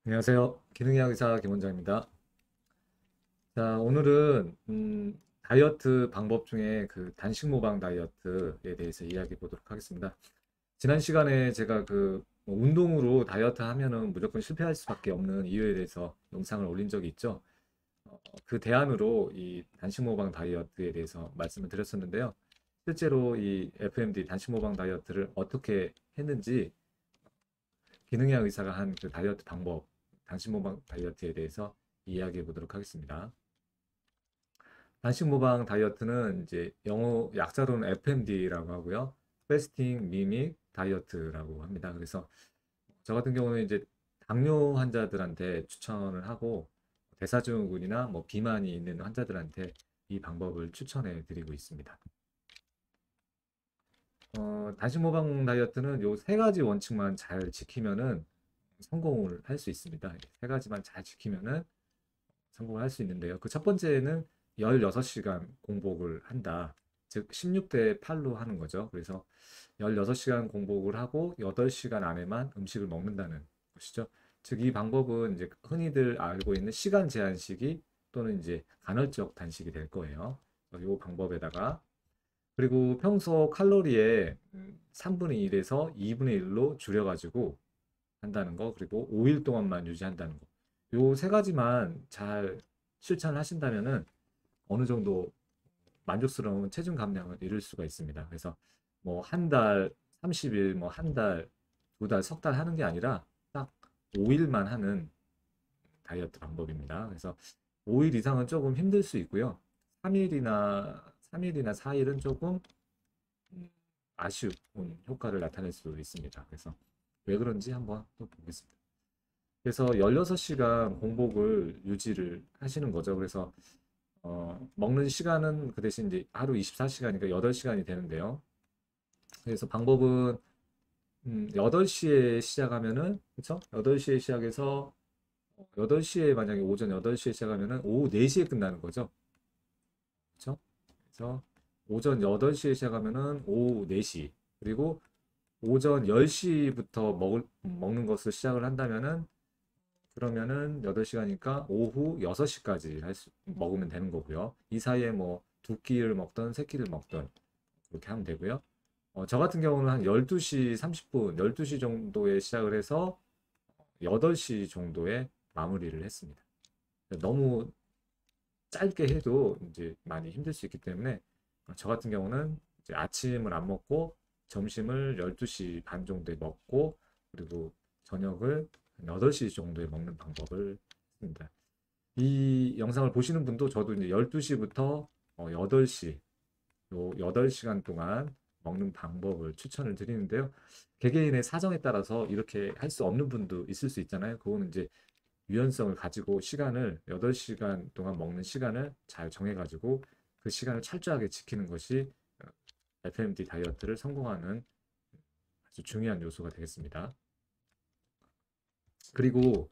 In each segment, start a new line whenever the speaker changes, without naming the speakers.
안녕하세요. 기능의학 의사 김원장입니다. 자, 오늘은 다이어트 방법 중에 그 단식 모방 다이어트에 대해서 이야기해 보도록 하겠습니다. 지난 시간에 제가 그뭐 운동으로 다이어트 하면은 무조건 실패할 수밖에 없는 이유에 대해서 영상을 올린 적이 있죠. 그 대안으로 이 단식 모방 다이어트에 대해서 말씀을 드렸었는데요. 실제로 이 FMD 단식 모방 다이어트를 어떻게 했는지 기능의학 의사가 한 그 다이어트 방법, 단식 모방 다이어트에 대해서 이야기해 보도록 하겠습니다. 단식 모방 다이어트는 이제 영어 약자로는 FMD라고 하고요. Fasting Mimic Diet라고 합니다. 그래서 저 같은 경우는 이제 당뇨 환자들한테 추천을 하고 대사증후군이나 뭐 비만이 있는 환자들한테 이 방법을 추천해 드리고 있습니다. 단식 모방 다이어트는 요 세 가지 원칙만 잘 지키면은 성공을 할 수 있습니다. 세 가지만 잘 지키면은 성공을 할 수 있는데요. 그 첫 번째는 16시간 공복을 한다. 즉 16대 8로 하는 거죠. 그래서 16시간 공복을 하고 8시간 안에만 음식을 먹는다는 것이죠. 즉 이 방법은 이제 흔히들 알고 있는 시간 제한식이 또는 이제 간헐적 단식이 될 거예요. 이 방법에다가 그리고 평소 칼로리의 3분의 1에서 2분의 1로 줄여가지고 한다는 거, 그리고 5일 동안만 유지한다는 거. 요 세 가지만 잘 실천을 하신다면은 어느 정도 만족스러운 체중 감량을 이룰 수가 있습니다. 그래서 뭐 한 달, 30일, 뭐 한 달, 두 달, 석 달 하는 게 아니라 딱 5일만 하는 다이어트 방법입니다. 그래서 5일 이상은 조금 힘들 수 있고요. 3일이나 4일은 조금 음, 아쉬운 효과를 나타낼 수 있습니다. 그래서 왜 그런지 한번 또 보겠습니다. 그래서 16시간 공복을 유지를 하시는 거죠. 그래서 먹는 시간은 그 대신 이제 하루 24시간이니까 8시간이 되는데요. 그래서 방법은 8시에 시작하면은 그쵸? 8시에 시작해서 8시에 만약에 오전 8시에 시작하면은 오후 4시에 끝나는 거죠. 그쵸? 그래서 오전 8시에 시작하면은 오후 4시 그리고 오전 10시부터 먹는 것을 시작을 한다면은 그러면은 8시간이니까 오후 6시까지 먹으면 되는 거고요. 이 사이에 뭐 두 끼를 먹던 세 끼를 먹던 그렇게 하면 되고요. 저 같은 경우는 한 12시 30분, 12시 정도에 시작을 해서 8시 정도에 마무리를 했습니다. 너무 짧게 해도 이제 많이 힘들 수 있기 때문에 저 같은 경우는 이제 아침을 안 먹고 점심을 12시 반 정도에 먹고 그리고 저녁을 8시 정도에 먹는 방법을 했습니다. 이 영상을 보시는 분도 저도 이제 12시부터 8시, 요 8시간 동안 먹는 방법을 추천을 드리는데요. 개개인의 사정에 따라서 이렇게 할 수 없는 분도 있을 수 있잖아요. 그거는 이제 유연성을 가지고 시간을 8시간 동안 먹는 시간을 잘 정해가지고 그 시간을 철저하게 지키는 것이 FMD 다이어트를 성공하는 아주 중요한 요소가 되겠습니다. 그리고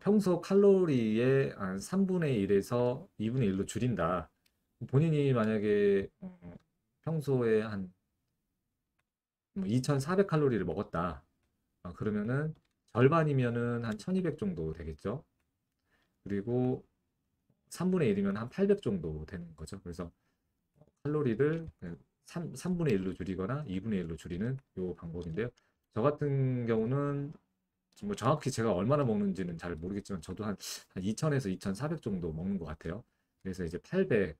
평소 칼로리의 한 3분의 1에서 2분의 1로 줄인다. 본인이 만약에 평소에 한 2,400 칼로리를 먹었다. 그러면은 절반이면은 한 1,200 정도 되겠죠. 그리고 3분의 1이면 한 800 정도 되는 거죠. 그래서 칼로리를 3분의 1로 줄이거나 2분의 1로 줄이는 요 방법인데요. 저 같은 경우는 뭐 정확히 제가 얼마나 먹는지는 잘 모르겠지만 저도 한 2,000에서 2,400 정도 먹는 것 같아요. 그래서 이제 800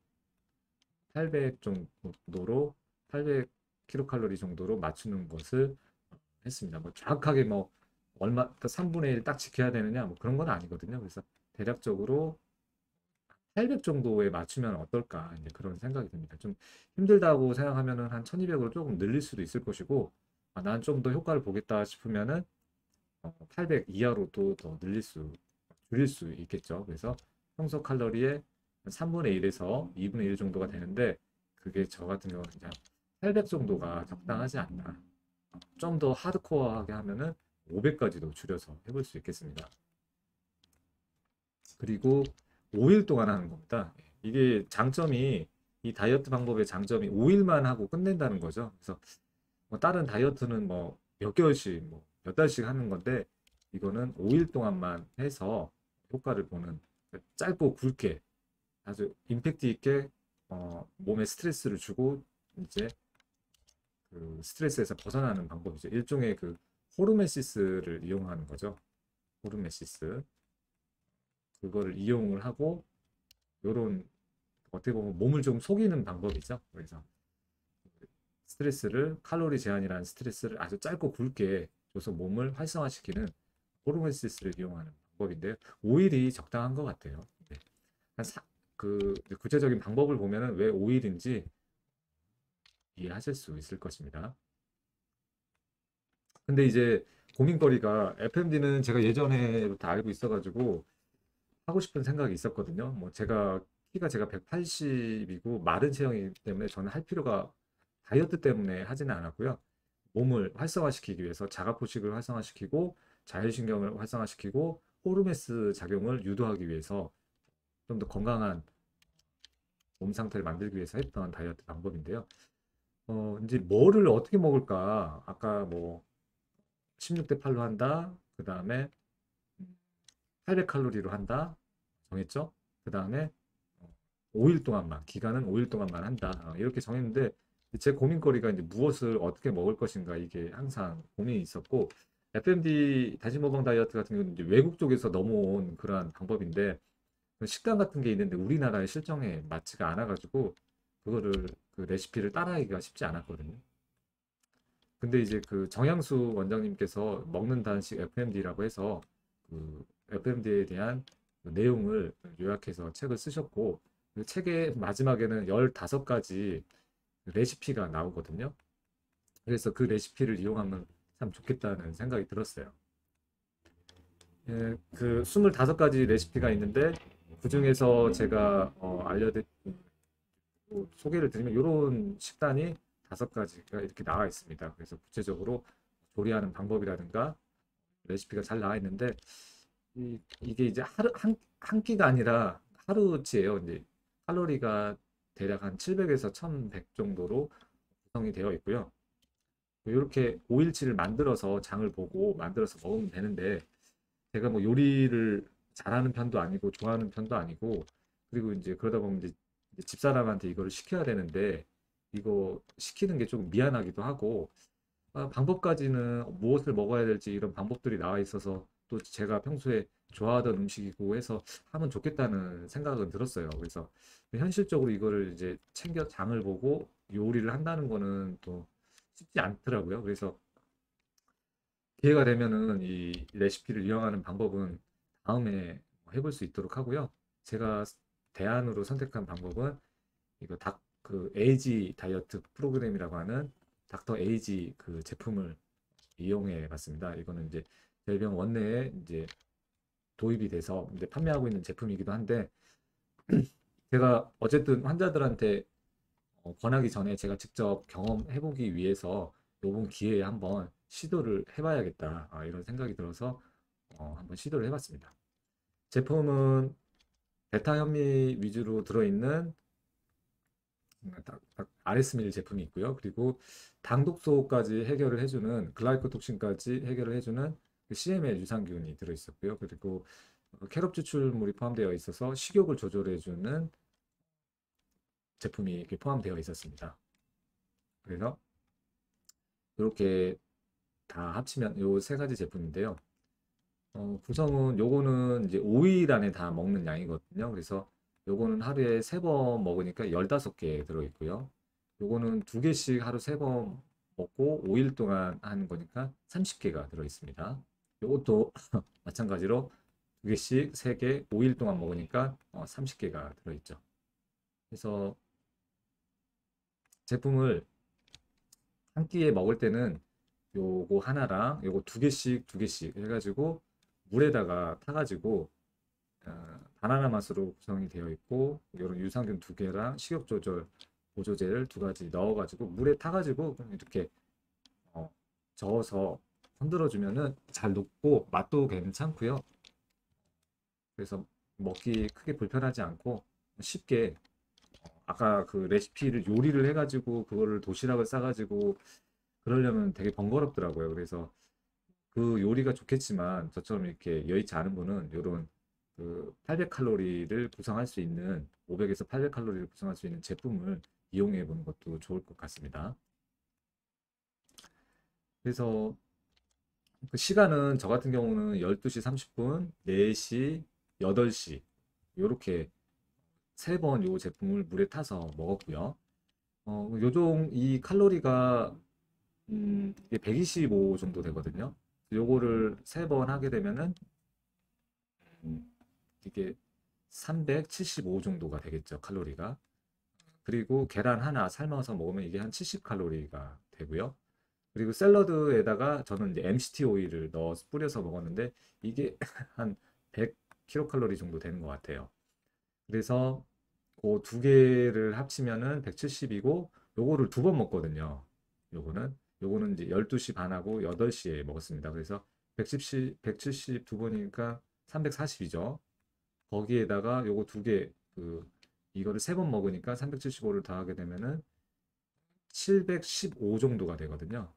정도로 800 킬로칼로리 정도로 맞추는 것을 했습니다. 뭐 정확하게 뭐 얼마 3분의 1 딱 지켜야 되느냐 뭐 그런 건 아니거든요. 그래서 대략적으로 800 정도에 맞추면 어떨까 이제 그런 생각이 듭니다. 좀 힘들다고 생각하면은 한 1200으로 조금 늘릴 수도 있을 것이고 난 좀 더 효과를 보겠다 싶으면은 800 이하로도 더 줄일 수 있겠죠. 그래서 평소 칼로리의 3분의 1에서 2분의 1 정도가 되는데 그게 저 같은 경우는 그냥 800 정도가 적당하지 않나. 좀 더 하드코어하게 하면은 500까지도 줄여서 해볼 수 있겠습니다. 그리고 5일 동안 하는 겁니다. 이게 장점이 이 다이어트 방법의 장점이 5일만 하고 끝낸다는 거죠. 그래서 뭐 다른 다이어트는 뭐 몇 개월씩 뭐 몇 달씩 하는 건데 이거는 5일 동안만 해서 효과를 보는 짧고 굵게 아주 임팩트 있게 몸에 스트레스를 주고 이제 그 스트레스에서 벗어나는 방법이죠. 일종의 그 호르메시스를 이용하는 거죠. 호르메시스 그거를 이용을 하고 요런 어떻게 보면 몸을 좀 속이는 방법이죠. 그래서 스트레스를 칼로리 제한이라는 스트레스를 아주 짧고 굵게 줘서 몸을 활성화시키는 호르몬시스를 이용하는 방법인데요. 5일이 적당한 것 같아요. 네. 그 구체적인 방법을 보면은 왜 5일인지 이해하실 수 있을 것입니다. 근데 이제 고민거리가 FMD는 제가 예전에부터 알고 있어가지고 하고 싶은 생각이 있었거든요. 뭐 제가 180이고 마른 체형이기 때문에 저는 할 필요가 다이어트 때문에 하지는 않았고요. 몸을 활성화시키기 위해서 자가포식을 활성화시키고 자율신경을 활성화시키고 호르메스 작용을 유도하기 위해서 좀 더 건강한 몸 상태를 만들기 위해서 했던 다이어트 방법인데요. 이제 뭐를 어떻게 먹을까? 아까 뭐 16대 8로 한다. 그 다음에 800칼로리로 한다. 정했죠? 그 다음에 5일 동안만, 기간은 5일 동안만 한다. 이렇게 정했는데 제 고민거리가 이제 무엇을 어떻게 먹을 것인가 이게 항상 고민이 있었고 FMD 다시모방 다이어트 같은 경우는 이제 외국 쪽에서 넘어온 그러한 방법인데 식단 같은 게 있는데 우리나라의 실정에 맞지가 않아가지고 그거를 그 레시피를 따라하기가 쉽지 않았거든요. 근데 이제 그 정양수 원장님께서 먹는 단식 FMD라고 해서 그 FMD에 대한 그 내용을 요약해서 책을 쓰셨고 그 책의 마지막에는 15가지 레시피가 나오거든요. 그래서 그 레시피를 이용하면 참 좋겠다는 생각이 들었어요. 예, 그 25가지 레시피가 있는데 그 중에서 제가 소개를 드리면 이런 식단이 5가지가 이렇게 나와 있습니다. 그래서 구체적으로 조리하는 방법이라든가 레시피가 잘 나와 있는데 이게 이제 한 끼가 아니라 하루치예요. 이제 칼로리가 대략 한 700에서 1100 정도로 구성이 되어 있고요. 이렇게 5일치를 만들어서 장을 보고 만들어서 먹으면 되는데 제가 뭐 요리를 잘하는 편도 아니고 좋아하는 편도 아니고 그리고 이제 그러다 보면 이제 집사람한테 이거를 시켜야 되는데 이거 시키는 게 좀 미안하기도 하고 방법까지는 무엇을 먹어야 될지 이런 방법들이 나와 있어서 또 제가 평소에 좋아하던 음식이고 해서 하면 좋겠다는 생각은 들었어요. 그래서 현실적으로 이거를 이제 챙겨 장을 보고 요리를 한다는 거는 또 쉽지 않더라고요. 그래서 기회가 되면은 이 레시피를 이용하는 방법은 다음에 해볼 수 있도록 하고요. 제가 대안으로 선택한 방법은 이거 그 에이지 다이어트 프로그램이라고 하는 닥터 에이지 그 제품을 이용해 봤습니다. 이거는 이제 저희 병 원내에 이제 도입이 돼서 이제 판매하고 있는 제품이기도 한데 제가 어쨌든 환자들한테 권하기 전에 제가 직접 경험해 보기 위해서 이번 기회에 한번 시도를 해봐야겠다 이런 생각이 들어서 한번 시도를 해봤습니다. 제품은 베타 현미 위주로 들어있는 아레스밀 제품이 있고요. 그리고 당독소까지 해결을 해주는 글라이코톡신까지 해결을 해주는 CML 유산균이 들어있었고요. 그리고 캐롭 추출물이 포함되어 있어서 식욕을 조절해주는 제품이 이렇게 포함되어 있었습니다. 그래서 이렇게 다 합치면 요 3가지 제품인데요. 구성은 요거는 이제 5일 안에 다 먹는 양이거든요. 그래서 요거는 하루에 3번 먹으니까 15개 들어있고요. 요거는 2개씩 하루 3번 먹고 5일 동안 하는 거니까 30개가 들어있습니다. 요것도 마찬가지로 2개씩 3개 5일 동안 먹으니까 30개가 들어있죠. 그래서 제품을 한 끼에 먹을 때는 요거 하나랑 요거 2개씩 해가지고 물에다가 타가지고 바나나 맛으로 구성이 되어 있고 이런 유산균 2개랑 식욕 조절 보조제를 2가지 넣어가지고 물에 타가지고 이렇게 어, 저어서 흔들어 주면은 잘 녹고 맛도 괜찮고요. 그래서 먹기 크게 불편하지 않고 쉽게 아까 그 레시피를 요리를 해가지고 그거를 도시락을 싸가지고 그러려면 되게 번거롭더라고요. 그래서 그 요리가 좋겠지만 저처럼 이렇게 여의치 않은 분은 요런 그 800칼로리를 구성할 수 있는 500에서 800칼로리를 구성할 수 있는 제품을 이용해 보는 것도 좋을 것 같습니다. 그래서 그 시간은 저 같은 경우는 12시 30분, 4시, 8시 요렇게 세 번 요 제품을 물에 타서 먹었고요. 요종 이 칼로리가 이게 125 정도 되거든요. 요거를 세 번 하게 되면은 음, 이게 375 정도가 되겠죠, 칼로리가. 그리고 계란 하나 삶아서 먹으면 이게 한 70칼로리가 되고요. 그리고 샐러드에다가 저는 이제 MCT 오일을 넣어서 뿌려서 먹었는데 이게 한 100kcal 정도 되는 것 같아요. 그래서 그 두 개를 합치면은 170이고 요거를 두 번 먹거든요. 요거는 이제 12시 반하고 8시에 먹었습니다. 그래서 170 두 번이니까 340이죠. 거기에다가 요거 두 개, 이거를 세 번 먹으니까 375를 더하게 되면은 715 정도가 되거든요.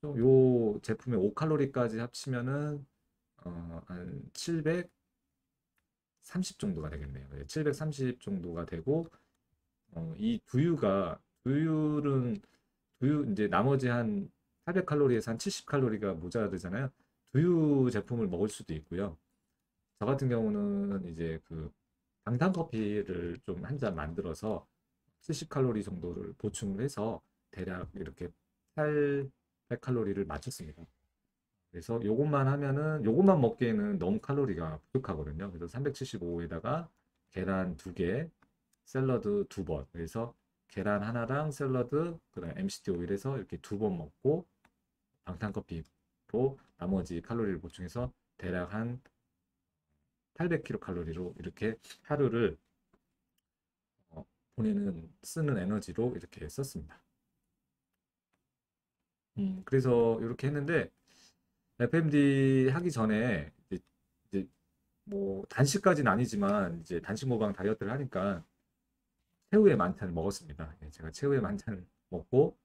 요 제품의 5칼로리까지 합치면은 한 730 정도가 되겠네요. 730 정도가 되고 이 두유는 이제 나머지 한 800칼로리에서 한 70칼로리가 모자라잖아요. 두유 제품을 먹을 수도 있고요. 저 같은 경우는 이제 그 당탄커피를 좀 한 잔 만들어서 70칼로리 정도를 보충을 해서 대략 이렇게 800칼로리를 맞췄습니다. 그래서 요것만 먹기에는 너무 칼로리가 부족하거든요. 그래서 375에다가 계란 두 개, 샐러드 두 번. 그래서 계란 하나랑 샐러드, 그다음 MCT 오일에서 이렇게 두 번 먹고 방탄커피로 나머지 칼로리를 보충해서 대략 한 800kcal 이렇게 하루를 쓰는 에너지로 이렇게 썼습니다. 그래서 이렇게 했는데 FMD 하기 전에 이제 뭐 단식까지는 아니지만 이제 단식 모방 다이어트를 하니까 최후의 만찬을 먹었습니다. 예, 제가 최후의 만찬을 먹고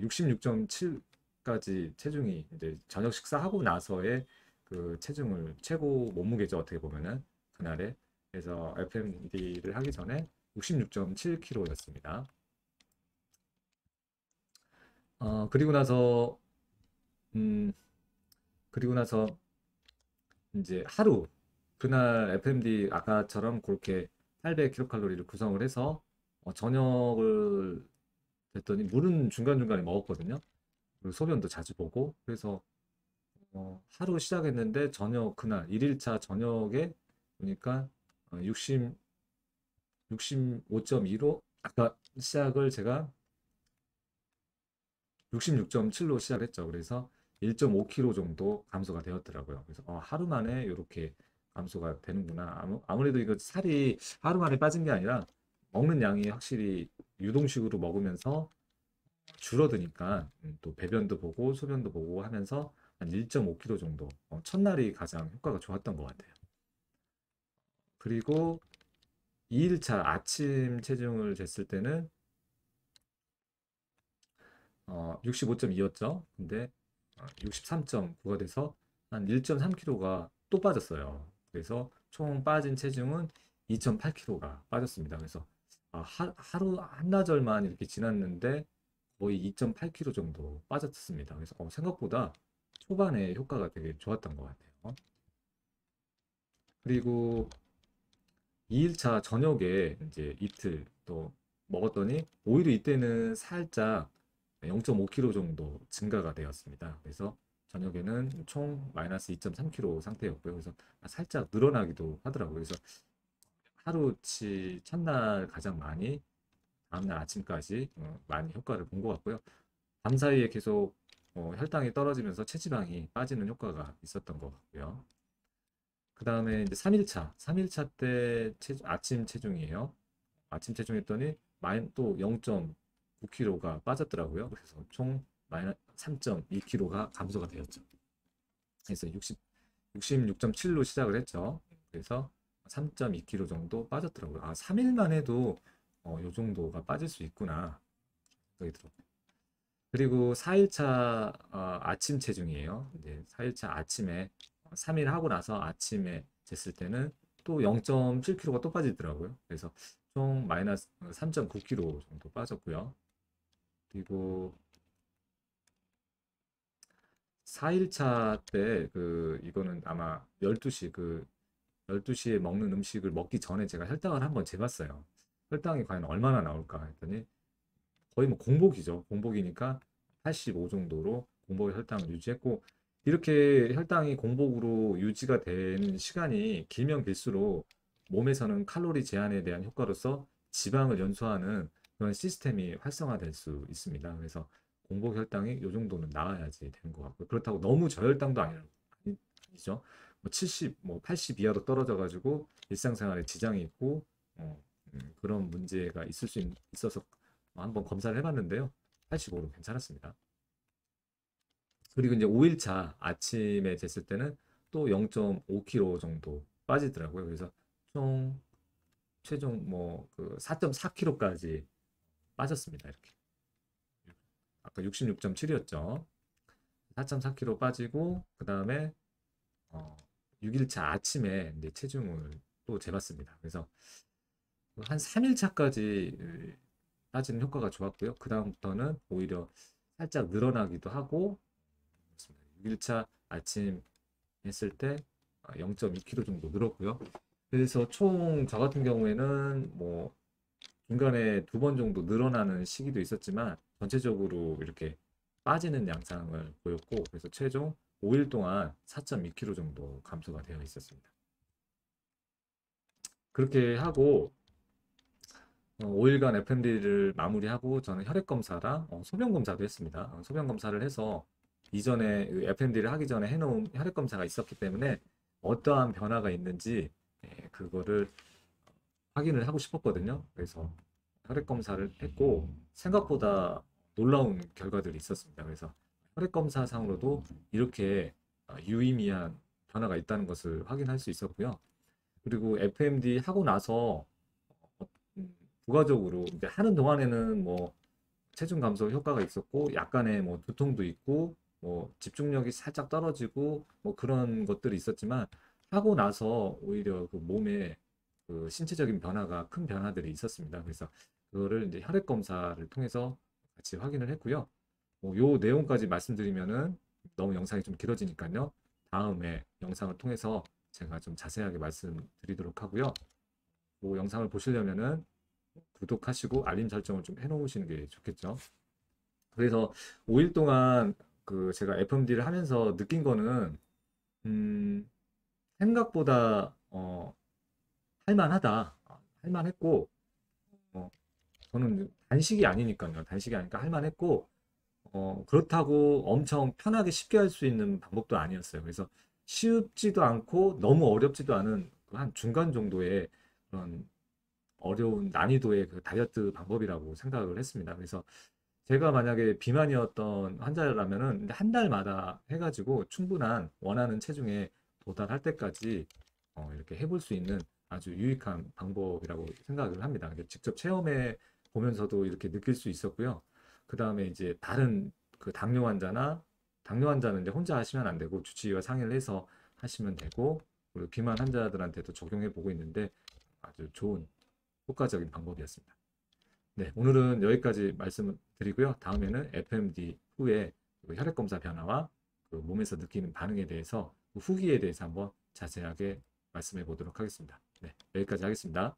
66.7까지 체중이 이제 저녁 식사하고 나서의 그 체중을 최고 몸무게죠 어떻게 보면은 그날에 그래서 FMD를 하기 전에 66.7kg였습니다. 그리고 나서 음 그리고 나서 이제 하루 그날 FMD 아까처럼 그렇게 800kcal를 구성을 해서 저녁을 됐더니 물은 중간중간에 먹었거든요. 그리고 소변도 자주 보고 그래서 하루 시작했는데 저녁 그날 1일차 저녁에 보니까 65.2로 아까 시작을 제가 66.7로 시작했죠. 그래서 1.5kg 정도 감소가 되었더라고요. 그래서 하루 만에 이렇게 감소가 되는구나. 아무래도 이거 살이 하루 만에 빠진 게 아니라 먹는 양이 확실히 유동식으로 먹으면서 줄어드니까 또 배변도 보고 소변도 보고 하면서 한 1.5kg 정도 첫날이 가장 효과가 좋았던 것 같아요. 그리고 2일차 아침 체중을 쟀을 때는 65.2였죠. 근데 63.9가 돼서 한 1.3kg가 또 빠졌어요. 그래서 총 빠진 체중은 2.8kg가 빠졌습니다. 그래서 하루 한나절만 이렇게 지났는데 거의 2.8kg 정도 빠졌습니다. 그래서 생각보다 초반에 효과가 되게 좋았던 것 같아요. 그리고 2일차 저녁에 이제 이틀 또 먹었더니 오히려 이때는 살짝 0.5kg 정도 증가가 되었습니다. 그래서 저녁에는 총 마이너스 2.3kg 상태였고요. 그래서 살짝 늘어나기도 하더라고요. 그래서 하루치 첫날 가장 많이 다음날 아침까지 많이 효과를 본 것 같고요. 밤 사이에 계속 혈당이 떨어지면서 체지방이 빠지는 효과가 있었던 것 같고요. 그 다음에 이제 3일차 때 아침 체중이에요. 아침 체중했더니 또 0.9kg가 빠졌더라고요. 그래서 총 마이너스 3.2kg가 감소가 되었죠. 그래서 66.7로 시작을 했죠. 그래서 3.2kg 정도 빠졌더라고요. 3일만 해도 요 정도가 빠질 수 있구나. 생각이 들었고. 그리고 4일차 아침 체중이에요. 이제 4일차 아침에 3일 하고 나서 아침에 쟀을 때는 또 0.7kg가 또 빠지더라고요. 그래서 총 마이너스 3.9kg 정도 빠졌고요. 그리고 4일차 때 이거는 아마 12시 12시에 먹는 음식을 먹기 전에 제가 혈당을 한번 재봤어요. 혈당이 과연 얼마나 나올까 했더니 거의 뭐 공복이죠. 공복이니까 85 정도로 공복 혈당을 유지했고, 이렇게 혈당이 공복으로 유지가 되는 시간이 길면 길수록 몸에서는 칼로리 제한에 대한 효과로서 지방을 연소하는 그런 시스템이 활성화될 수 있습니다. 그래서 공복 혈당이 이 정도는 나와야지 되는 것 같고요. 그렇다고 너무 저혈당도 아니죠. 뭐 70, 뭐 80 이하로 떨어져 가지고 일상생활에 지장이 있고 그런 문제가 있어서 한번 검사를 해봤는데요. 85로 괜찮았습니다. 그리고 이제 5일차 아침에 쟀을 때는 또 0.5kg 정도 빠지더라고요. 그래서 총 최종 뭐 4.4kg까지 빠졌습니다. 이렇게. 아까 66.7이었죠. 4.4kg 빠지고 그 다음에 6일차 아침에 이제 체중을 또 재봤습니다. 그래서 한 3일차까지 빠지는 효과가 좋았고요. 그 다음부터는 오히려 살짝 늘어나기도 하고 6일차 아침 했을 때 0.2kg 정도 늘었고요. 그래서 총 저 같은 경우에는 뭐 중간에 2번 정도 늘어나는 시기도 있었지만 전체적으로 이렇게 빠지는 양상을 보였고, 그래서 최종 5일 동안 4.2kg 정도 감소가 되어 있었습니다. 그렇게 하고 5일간 FMD를 마무리하고 저는 혈액 검사랑 소변 검사도 했습니다. 소변 검사를 해서 이전에 FMD를 하기 전에 해놓은 혈액 검사가 있었기 때문에 어떠한 변화가 있는지 그거를 확인을 하고 싶었거든요. 그래서 혈액 검사를 했고 생각보다 놀라운 결과들이 있었습니다. 그래서 혈액 검사상으로도 이렇게 유의미한 변화가 있다는 것을 확인할 수 있었고요. 그리고 FMD 하고 나서 부가적으로 이제 하는 동안에는 뭐 체중 감소 효과가 있었고 약간의 뭐 두통도 있고 뭐 집중력이 살짝 떨어지고 뭐 그런 것들이 있었지만 하고 나서 오히려 그 몸에 그 신체적인 변화가 큰 변화들이 있었습니다. 그래서 그거를 이제 혈액 검사를 통해서 같이 확인을 했고요. 요 내용까지 말씀드리면은 너무 영상이 좀 길어지니까요. 다음에 영상을 통해서 제가 좀 자세하게 말씀드리도록 하고요. 그 영상을 보시려면은 구독하시고 알림 설정을 좀 해놓으시는 게 좋겠죠. 그래서 5일 동안 제가 FMD를 하면서 느낀 거는 생각보다 할만하다. 할만했고 저는 단식이 아니니까요. 단식이 아니니까 할만했고 그렇다고 엄청 편하게 쉽게 할 수 있는 방법도 아니었어요. 그래서 쉽지도 않고 너무 어렵지도 않은 한 중간 정도의 그런 어려운 난이도의 그 다이어트 방법이라고 생각을 했습니다. 그래서 제가 만약에 비만이었던 환자라면은 한 달마다 해가지고 충분한 원하는 체중에 도달할 때까지 이렇게 해볼 수 있는 아주 유익한 방법이라고 생각을 합니다. 직접 체험해 보면서도 이렇게 느낄 수 있었고요. 그 다음에 이제 다른 그 당뇨 환자는 이제 혼자 하시면 안 되고 주치의와 상의를 해서 하시면 되고, 그리고 비만 환자들한테도 적용해 보고 있는데 아주 좋은 효과적인 방법이었습니다. 네, 오늘은 여기까지 말씀을 드리고요. 다음에는 FMD 후에 그 혈액 검사 변화와 그 몸에서 느끼는 반응에 대해서 그 후기에 대해서 한번 자세하게 말씀해 보도록 하겠습니다. 네, 여기까지 하겠습니다.